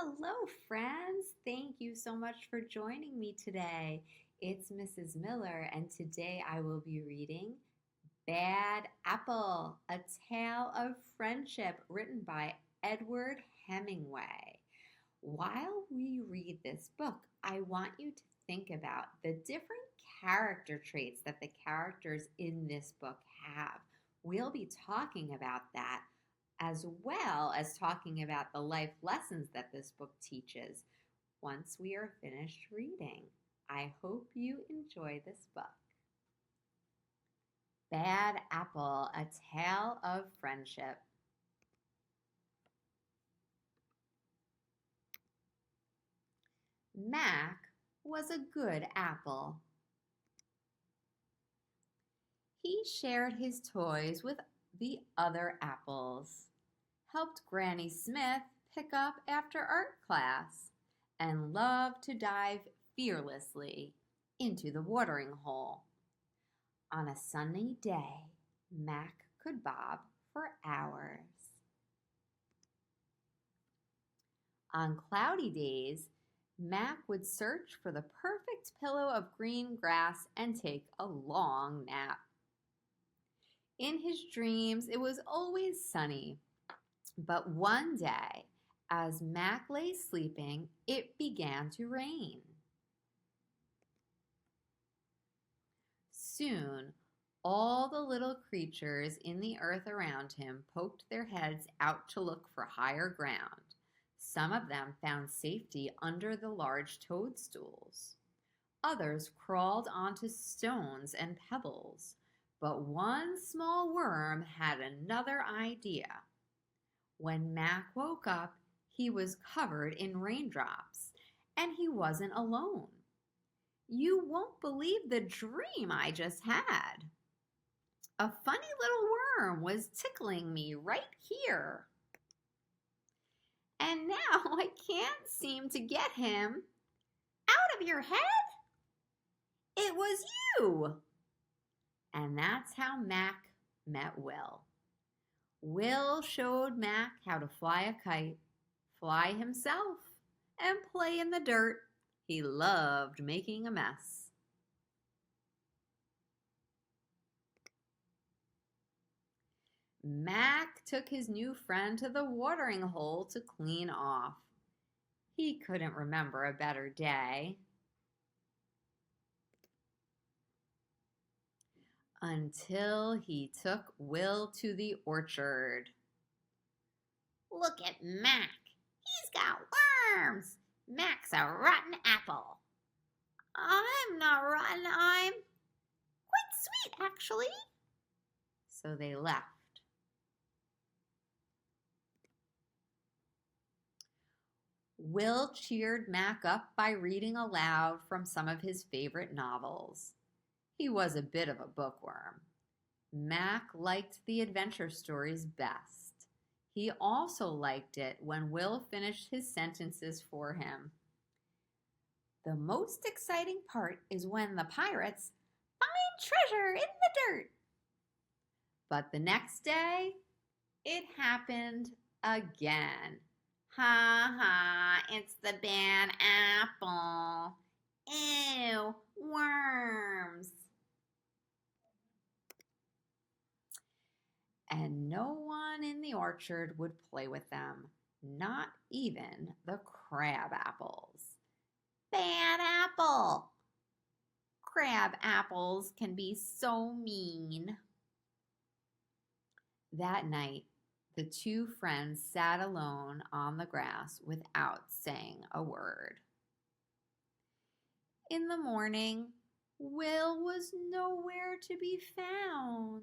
Hello, friends. Thank you so much for joining me today. It's Mrs. Miller, and today I will be reading Bad Apple, A Tale of Friendship, written by Edward Hemingway. While we read this book, I want you to think about the different character traits that the characters in this book have. We'll be talking about that as well as talking about the life lessons that this book teaches once we are finished reading. I hope you enjoy this book. Bad Apple, A Tale of Friendship. Mac was a good apple. He shared his toys with the other apples, helped Granny Smith pick up after art class, and loved to dive fearlessly into the watering hole. On a sunny day, Mac could bob for hours. On cloudy days, Mac would search for the perfect pillow of green grass and take a long nap. In his dreams, it was always sunny. But one day, as Mac lay sleeping, it began to rain. Soon, all the little creatures in the earth around him poked their heads out to look for higher ground. Some of them found safety under the large toadstools. Others crawled onto stones and pebbles. But one small worm had another idea. When Mac woke up, he was covered in raindrops, and he wasn't alone. You won't believe the dream I just had. A funny little worm was tickling me right here. And now I can't seem to get him out of your head. It was you. And that's how Mac met Will. Will showed Mac how to fly a kite, fly himself, and play in the dirt. He loved making a mess. Mac took his new friend to the watering hole to clean off. He couldn't remember a better day. Until he took Will to the orchard. Look at Mac. He's got worms. Mac's a rotten apple. I'm not rotten. I'm quite sweet, actually. So they left. Will cheered Mac up by reading aloud from some of his favorite novels. He was a bit of a bookworm. Mac liked the adventure stories best. He also liked it when Will finished his sentences for him. The most exciting part is when the pirates find treasure in the dirt. But the next day, it happened again. Ha ha, it's the bad apple. Ew, worms. And no one in the orchard would play with them, not even the crab apples. Bad apple. Crab apples can be so mean. That night, the two friends sat alone on the grass without saying a word. In the morning, Will was nowhere to be found.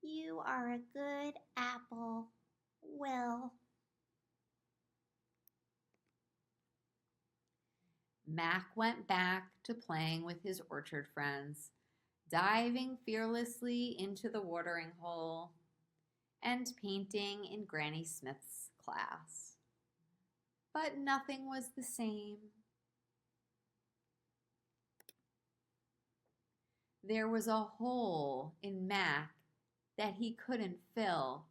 You are a good apple, Will. Mac went back to playing with his orchard friends, diving fearlessly into the watering hole and painting in Granny Smith's class. But nothing was the same. There was a hole in Mac that he couldn't fill.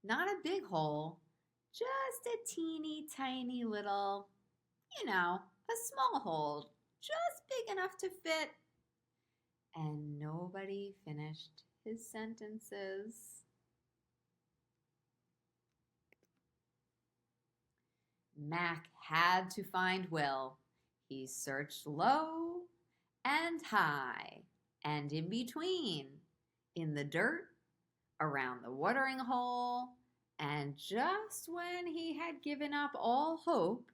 Not a big hole, Just a teeny tiny little, a small hole, just big enough to fit. And nobody finished his sentences. Mac had to find Will. He searched low and high and in between, in the dirt, around the watering hole, and just when he had given up all hope,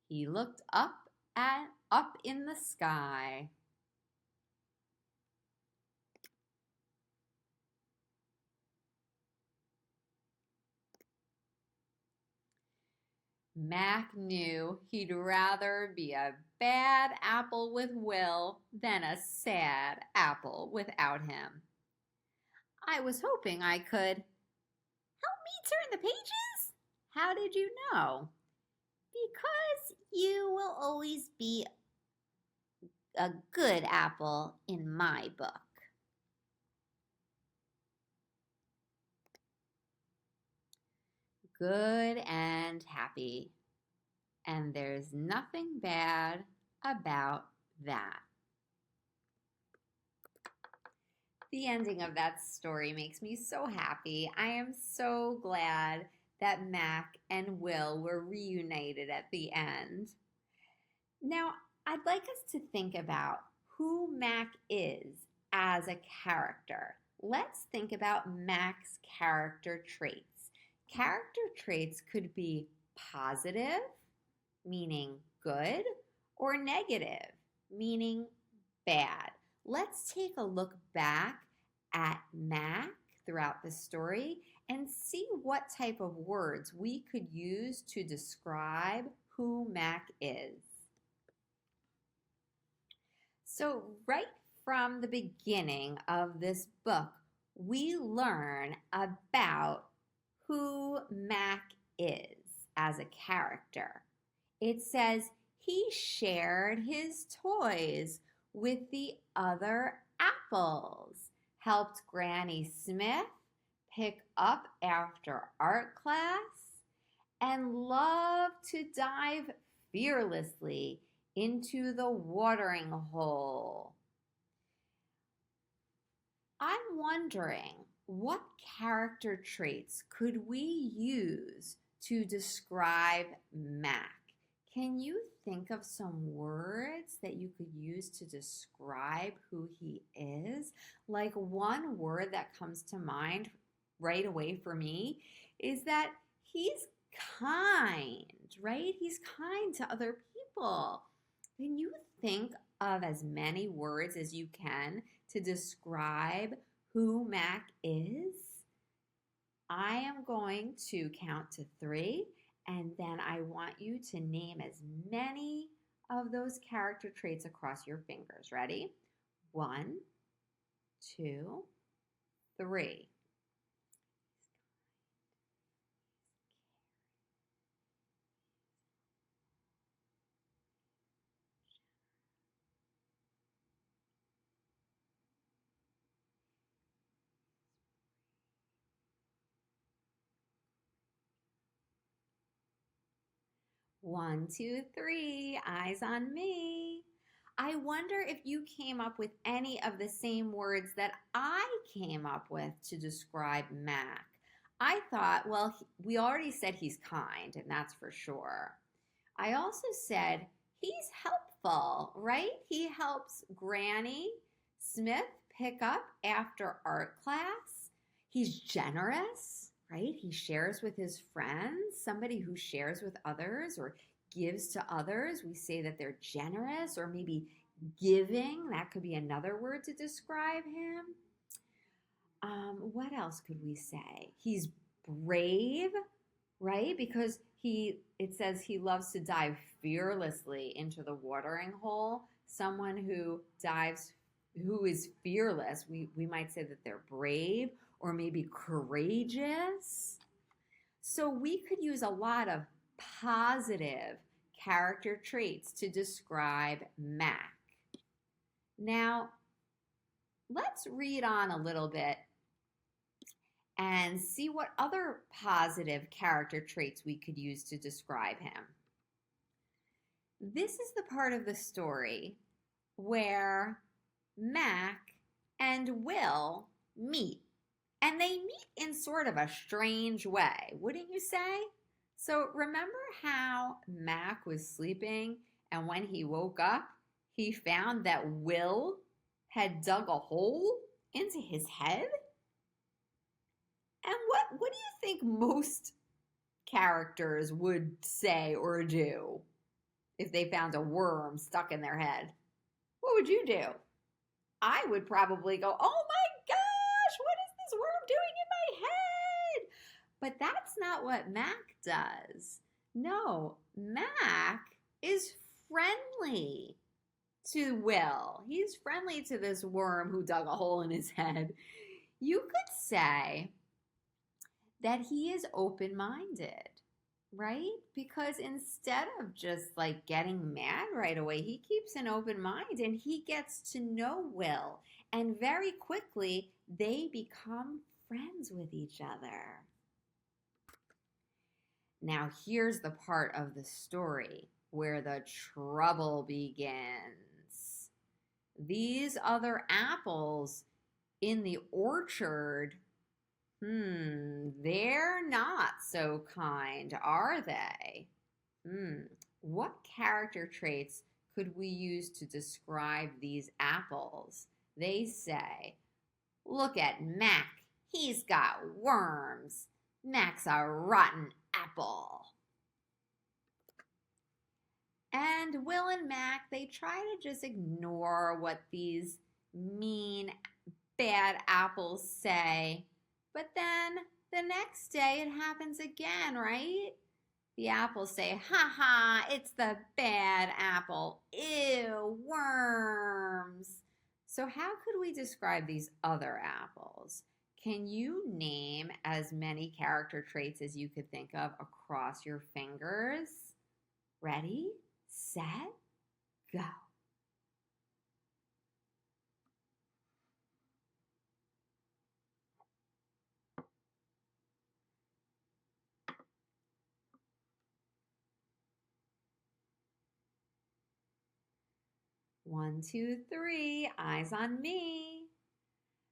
he looked up in the sky. Mac knew he'd rather be a bad apple with Will than a sad apple without him. I was hoping I could. Help me turn the pages? How did you know? Because you will always be a good apple in my book. Good and happy. And there's nothing bad about that. The ending of that story makes me so happy. I am so glad that Mac and Will were reunited at the end. Now, I'd like us to think about who Mac is as a character. Let's think about Mac's character traits. Character traits could be positive, meaning good, or negative, meaning bad. Let's take a look back at Mac throughout the story and see what type of words we could use to describe who Mac is. So right from the beginning of this book, we learn about who Mac is as a character. It says he shared his toys with the other apples, helped Granny Smith pick up after art class, and loved to dive fearlessly into the watering hole. I'm wondering, what character traits could we use to describe Mac? Can you think of some words that you could use to describe who he is? Like one word that comes to mind right away for me is that he's kind, right? He's kind to other people. Can you think of as many words as you can to describe who Mac is? I am going to count to 3, and then I want you to name as many of those character traits across your fingers. Ready? 1, 2, 3. 1, 2, 3, eyes on me. I wonder if you came up with any of the same words that I came up with to describe Mac. I thought, well, we already said he's kind, and that's for sure. I also said he's helpful, right? He helps Granny Smith pick up after art class. He's generous, right? He shares with his friends, somebody who shares with others or gives to others. We say that they're generous, or maybe giving. That could be another word to describe him. What else could we say? He's brave, right? Because it says he loves to dive fearlessly into the watering hole. Someone who is fearless, we might say that they're brave or maybe courageous. So we could use a lot of positive character traits to describe Mac. Now, let's read on a little bit and see what other positive character traits we could use to describe him. This is the part of the story where Mac and Will meet. And they meet in sort of a strange way, wouldn't you say? So remember how Mac was sleeping and when he woke up, he found that Will had dug a hole into his head? And what do you think most characters would say or do if they found a worm stuck in their head? What would you do? I would probably go, oh my gosh, what is this worm doing in my head? But that's not what Mac does. No, Mac is friendly to Will. He's friendly to this worm who dug a hole in his head. You could say that he is open-minded, right? Because instead of just like getting mad right away, he keeps an open mind and he gets to know Will. And very quickly, they become friends with each other. Now, here's the part of the story where the trouble begins. These other apples in the orchard, they're not so kind, are they? What character traits could we use to describe these apples? They say, look at Mac, he's got worms. Mac's a rotten apple. And Will and Mac, they try to just ignore what these mean, bad apples say. But then the next day it happens again, right? The apples say, ha ha, it's the bad apple. Ew, worms. So how could we describe these other apples? Can you name as many character traits as you could think of across your fingers? Ready, set, go. One, two, three, eyes on me.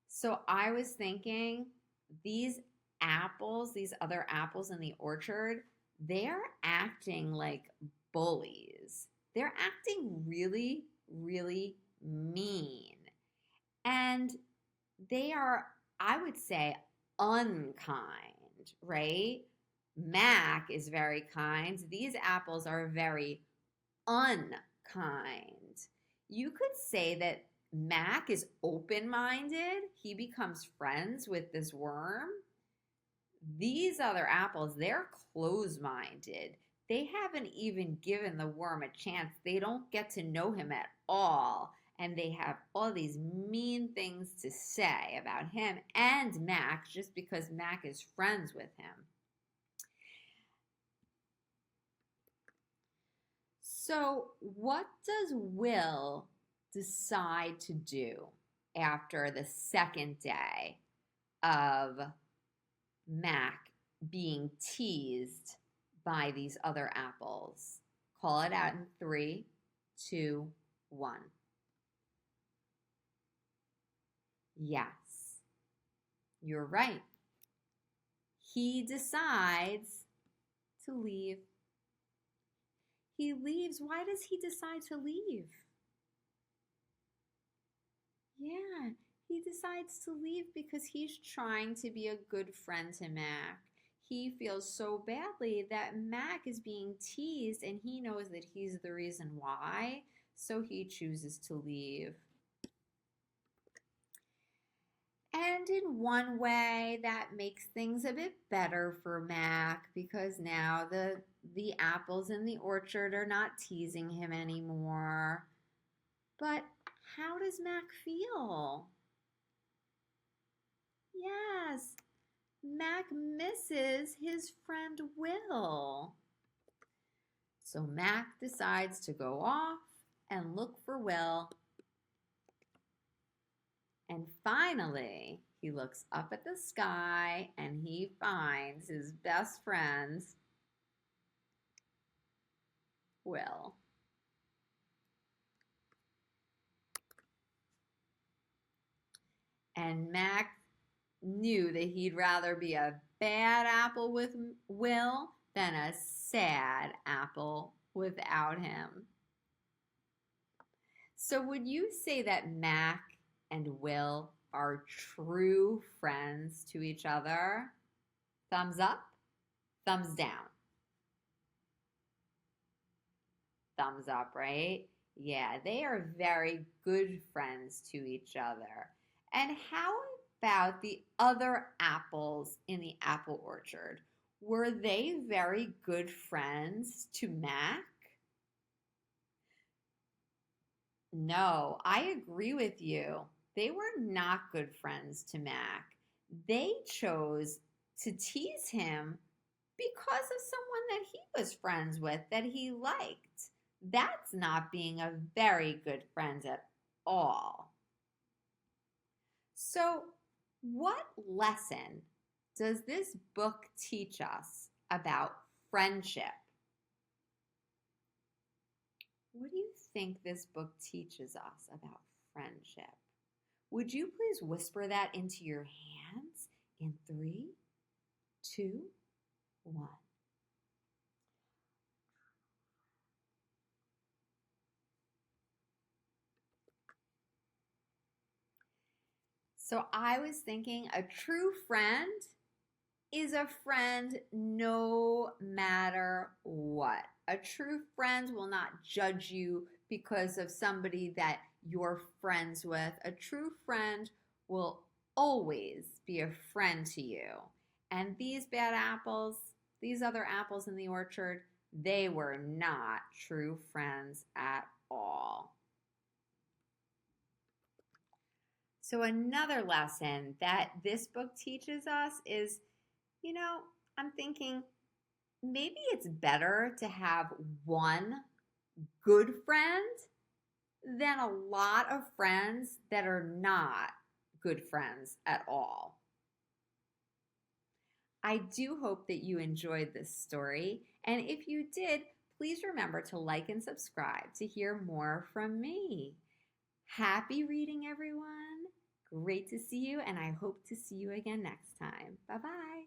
So I was thinking these apples, these other apples in the orchard, they're acting like bullies. They're acting really, really mean. And they are, I would say, unkind, right? Mac is very kind. These apples are very unkind. You could say that Mac is open-minded. He becomes friends with this worm. These other apples, they're closed-minded. They haven't even given the worm a chance. They don't get to know him at all. And they have all these mean things to say about him and Mac just because Mac is friends with him. So what does Will decide to do after the second day of Mac being teased by these other apples? Call it out in 3, 2, 1. Yes, you're right. He decides to leave. He leaves. Why does he decide to leave? Yeah, he decides to leave because he's trying to be a good friend to Mac. He feels so badly that Mac is being teased and he knows that he's the reason why, so he chooses to leave. And in one way, that makes things a bit better for Mac because now the apples in the orchard are not teasing him anymore. But how does Mac feel? Yes, Mac misses his friend Will. So Mac decides to go off and look for Will. And finally, he looks up at the sky and he finds his best friend, Will. And Mac knew that he'd rather be a bad apple with Will than a sad apple without him. So would you say that Mac and Will are true friends to each other? Thumbs up, thumbs down. Thumbs up, right? Yeah, they are very good friends to each other. And how about the other apples in the apple orchard? Were they very good friends to Mac? No, I agree with you. They were not good friends to Mac. They chose to tease him because of someone that he was friends with that he liked. That's not being a very good friend at all. So, what lesson does this book teach us about friendship? What do you think this book teaches us about friendship? Would you please whisper that into your hands in 3, 2, 1? So I was thinking a true friend is a friend no matter what. A true friend will not judge you because of somebody that you're friends with. A true friend will always be a friend to you. And these bad apples, these other apples in the orchard, they were not true friends at all. So another lesson that this book teaches us is, I'm thinking maybe it's better to have one good friend than a lot of friends that are not good friends at all. I do hope that you enjoyed this story, and if you did, please remember to like and subscribe to hear more from me. Happy reading, everyone. Great to see you, and I hope to see you again next time. Bye-bye.